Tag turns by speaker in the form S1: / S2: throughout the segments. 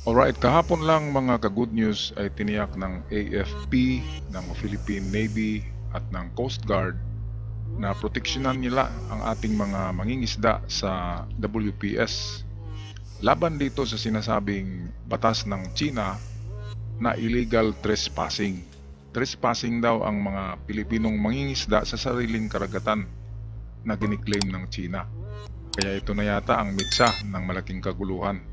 S1: Alright, kahapon lang mga ka-good news ay tiniyak ng AFP, ng Philippine Navy at ng Coast Guard na proteksyonan nila ang ating mga mangingisda sa WPS laban dito sa sinasabing batas ng China na illegal trespassing. Trespassing daw ang mga Pilipinong mangingisda sa sariling karagatan na giniklaim ng China. Kaya ito na yata ang mitsa ng malaking kaguluhan.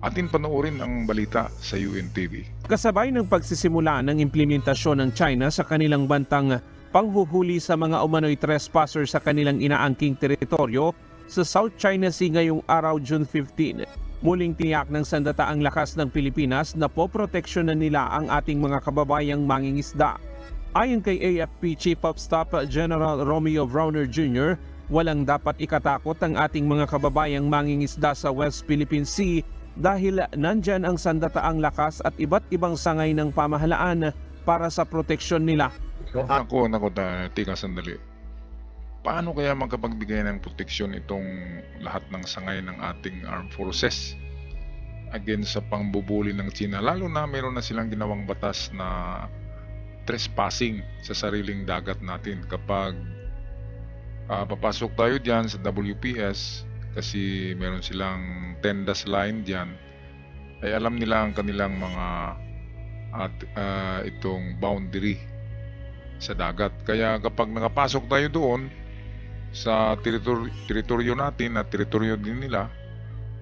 S1: Atin panoorin ang balita sa UNTV.
S2: Kasabay ng pagsisimula ng implementasyon ng China sa kanilang bantang panghuhuli sa mga umano'y trespasser sa kanilang inaangking teritoryo sa South China Sea ngayong araw June 15, muling tiniyak ng sandataang lakas ng Pilipinas na poproteksyonan nila ang ating mga kababayang mangingisda. Ayon kay AFP Chief of Staff General Romeo Browner Jr., walang dapat ikatakot ang ating mga kababayang mangingisda sa West Philippine Sea dahil nandyan ang sandataang lakas at iba't ibang sangay ng pamahalaan para sa proteksyon nila.
S1: Ako, tika sandali. Paano kaya magkapagbigay ng proteksyon itong lahat ng sangay ng ating armed forces against sa pangbubuli ng China? Lalo na meron na silang ginawang batas na trespassing sa sariling dagat natin. Kapag papasok tayo dyan sa WPS, kasi meron silang tendas line diyan, ay alam nila ang kanilang mga itong boundary sa dagat. Kaya kapag nakapasok tayo doon sa teritoryo natin at teritoryo din nila,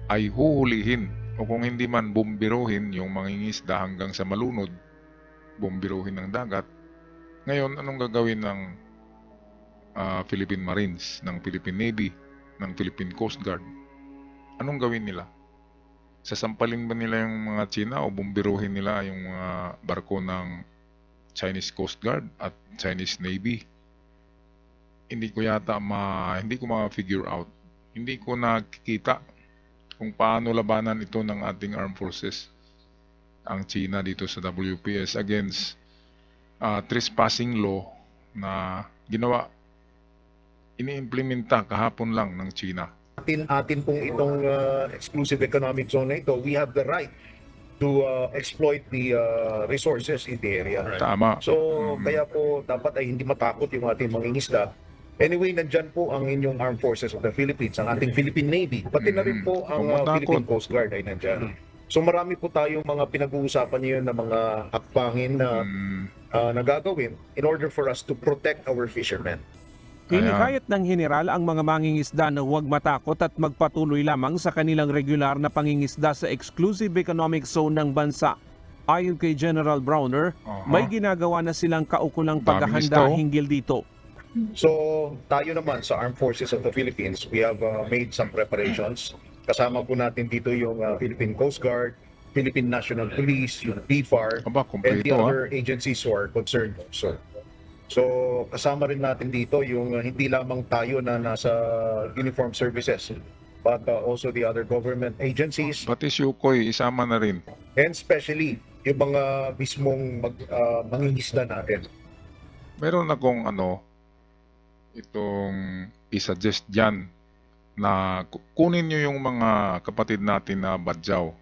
S1: ay huhulihin o kung hindi man bombiruhin yung mangingisda hanggang sa malunod, bombiruhin ng dagat. Ngayon, anong gagawin ng Philippine Marines, ng Philippine Navy, ng Philippine Coast Guard? Anong gawin nila? Sasampalin ba nila yung mga China o bombiruhin nila yung mga barko ng Chinese Coast Guard at Chinese Navy? Hindi ko ma-figure out. Hindi ko nakikita kung paano labanan ito ng ating armed forces, ang China dito sa WPS against trespassing law na ini-implementa kahapon lang ng China.
S3: Atin pong itong exclusive economic zone na ito, we have the right to exploit the resources in the area.
S1: Tama.
S3: So kaya po dapat ay hindi matakot yung ating mangingisda. Anyway, nandyan po ang inyong armed forces of the Philippines, ang ating Philippine Navy, pati na rin po ang Philippine Coast Guard ay nandyan. So marami po tayong mga pinag-uusapan ngayon na mga hakbangin na nagagawin in order for us to protect our fishermen.
S2: Hinikayat ng general ang mga mangingisda na huwag matakot at magpatuloy lamang sa kanilang regular na pangingisda sa exclusive economic zone ng bansa. Ayon kay General Browner, may ginagawa na silang kaukulang paghahanda hinggil dito.
S3: So tayo naman sa Armed Forces of the Philippines, we have made some preparations. Kasama po natin dito yung Philippine Coast Guard, Philippine National Police, yung PFAR, and the other agencies who are concerned also. So kasama rin natin dito yung hindi lamang tayo na nasa uniform services, but also the other government agencies.
S1: Pati Sukhoi isama na rin.
S3: And especially yung mga mismong mangingisda natin.
S1: Meron akong itong i-suggest dyan na kunin nyo yung mga kapatid natin na badyaw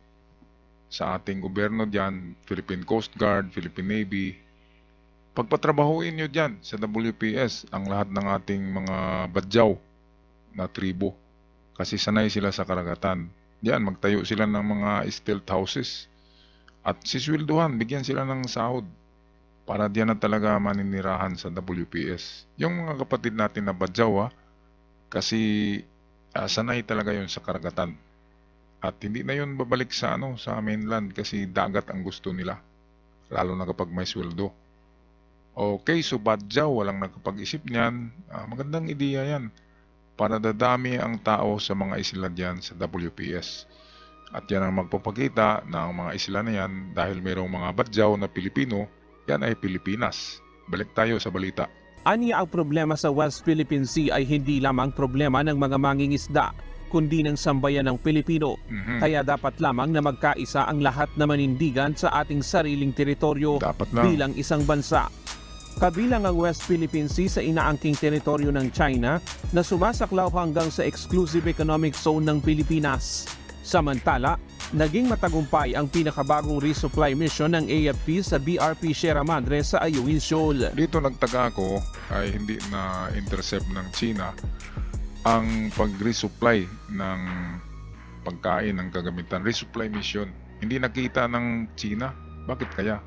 S1: sa ating gobyerno dyan, Philippine Coast Guard, Philippine Navy. Pagpatrabahuin nyo dyan sa WPS ang lahat ng ating mga badyaw na tribo. Kasi sanay sila sa karagatan. Diyan, magtayo sila ng mga stealth houses. At siswilduhan, bigyan sila ng sahod. Para diyan na talaga maninirahan sa WPS. Yung mga kapatid natin na badyaw, kasi sanay talaga yun sa karagatan. At hindi na yun babalik sa sa mainland kasi dagat ang gusto nila. Lalo na kapag may sweldo. Okay, so badyaw, walang nakapag-isip niyan. Magandang ideya yan para dadami ang tao sa mga isla diyan sa WPS. At yan ang magpapakita na ang mga isla na yan, dahil mayroong mga badyaw na Pilipino, yan ay Pilipinas. Balik tayo sa balita.
S2: Aniya ang problema sa West Philippine Sea ay hindi lamang problema ng mga mangingisda, kundi ng sambayan ng Pilipino. Kaya dapat lamang na magkaisa ang lahat na manindigan sa ating sariling teritoryo bilang isang bansa. Kabilang ang West Philippine Sea sa inaangking teritoryo ng China na sumasaklaw hanggang sa exclusive economic zone ng Pilipinas. Samantala, naging matagumpay ang pinakabagong resupply mission ng AFP sa BRP Sierra Madre sa Ayungin Shoal.
S1: Dito nagtaka ako ay hindi na intercept ng China ang pag-resupply ng pagkain ng kagamitan. Resupply mission. Hindi nakita ng China. Bakit kaya?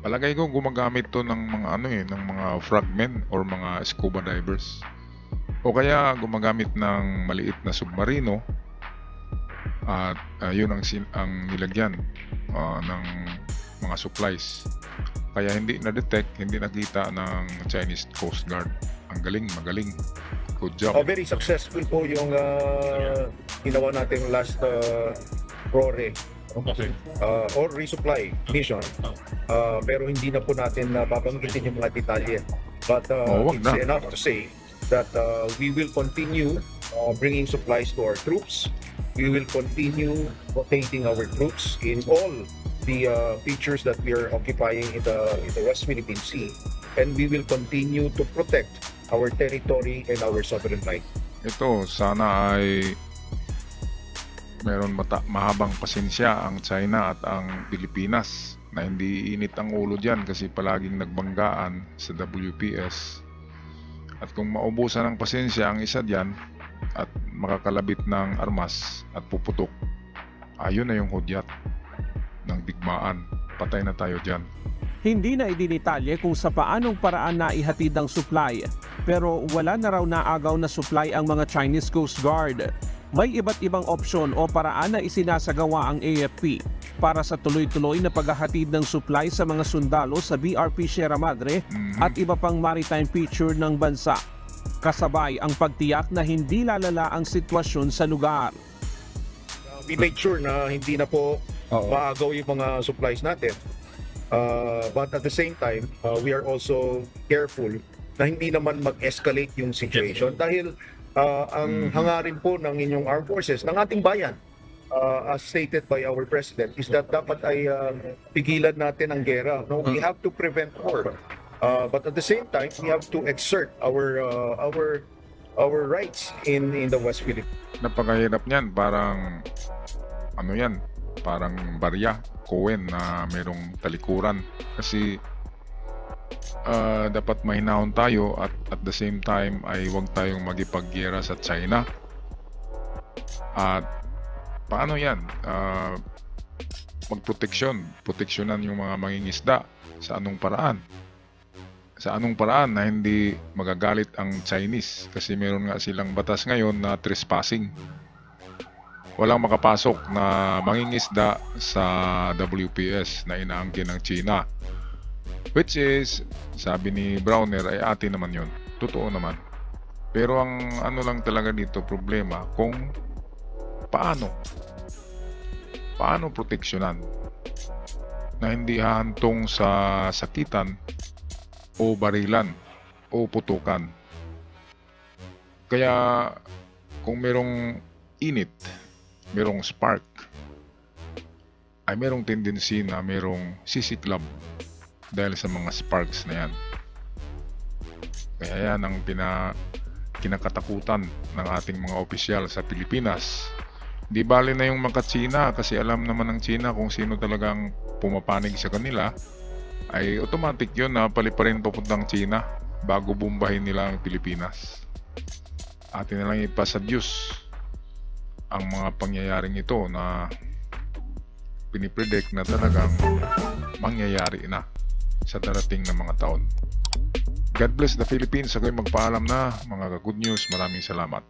S1: Palagay ko gumagamit to ng mga ng mga frogmen or mga scuba divers. O kaya gumagamit ng maliit na submarino at yun ang nilagyan ng mga supplies. Kaya hindi na-detect, hindi nakita ng Chinese Coast Guard. Ang galing, magaling. Good job.
S3: Very successful po yung ginawa natin last RORE or resupply mission. Pero hindi na po natin babanggitin yung mga detalye. But it's enough to say that we will continue bringing supplies to our troops. We will continue rotating our troops in all the features that we are occupying in the West Philippine Sea, and we will continue to protect our territory and our sovereign right.
S1: Ito, sana ay meron mahabang pasensya ang China at ang Pilipinas na hindi init ang ulo dyan kasi palaging nagbanggaan sa WPS. At kung maubusan ng pasensya ang isa dyan at makakalabit ng armas at puputok, ayun na yung hudyat ng digmaan. Patay na tayo dyan.
S2: Hindi na idinitalye kung sa paanong paraan na ihatid ang supply, pero wala na raw naagaw na supply ang mga Chinese Coast Guard. May iba't ibang opsyon o paraan na isinasagawa ang AFP para sa tuloy-tuloy na paghahatid ng supply sa mga sundalo sa BRP Sierra Madre at iba pang maritime feature ng bansa. Kasabay ang pagtiyak na hindi lalala ang sitwasyon sa lugar.
S3: We made sure na hindi na po maagaw yung mga supplies natin. But at the same time, we are also careful na hindi naman mag-escalate yung situation dahil ang hangarin po ng inyong armed forces, ng ating bayan, as stated by our president, is that dapat ay pigilan natin ang gera. No? We have to prevent war. But at the same time, we have to exert our rights in the West Philippines.
S1: Napakahirap niyan, parang parang barya, Cohen na merong talikuran. Kasi dapat mahinahon tayo at the same time ay huwag tayong magipaggera sa China. At paano yan? Proteksyonan yung mga mangingisda sa anong paraan? Sa anong paraan na hindi magagalit ang Chinese? Kasi meron nga silang batas ngayon na trespassing. Walang makapasok na mangingisda sa WPS na inaangkin ng China. Which is, sabi ni Browner, ay atin naman yun. Totoo naman. Pero ang lang talaga dito problema kung paano proteksyonan na hindi hahantong sa sakitan o barilan o putukan. Kaya kung merong init, merong spark, ay merong tendency na merong sisiklab dahil sa mga sparks na yan. Kaya yan ang kinakatakutan ng ating mga opisyal sa Pilipinas. Di bali na yung mga China kasi alam naman ng China kung sino talagang pumapanig sa kanila, ay automatic yun na paliparin papuntang China bago bombahin nila ang Pilipinas. Atin na lang ipasa Diyos ang mga pangyayaring ito na pinipredict na talagang mangyayari na sa darating na mga taon. God bless the Philippines. Ako'y magpaalam na, mga ka-good news. Maraming salamat.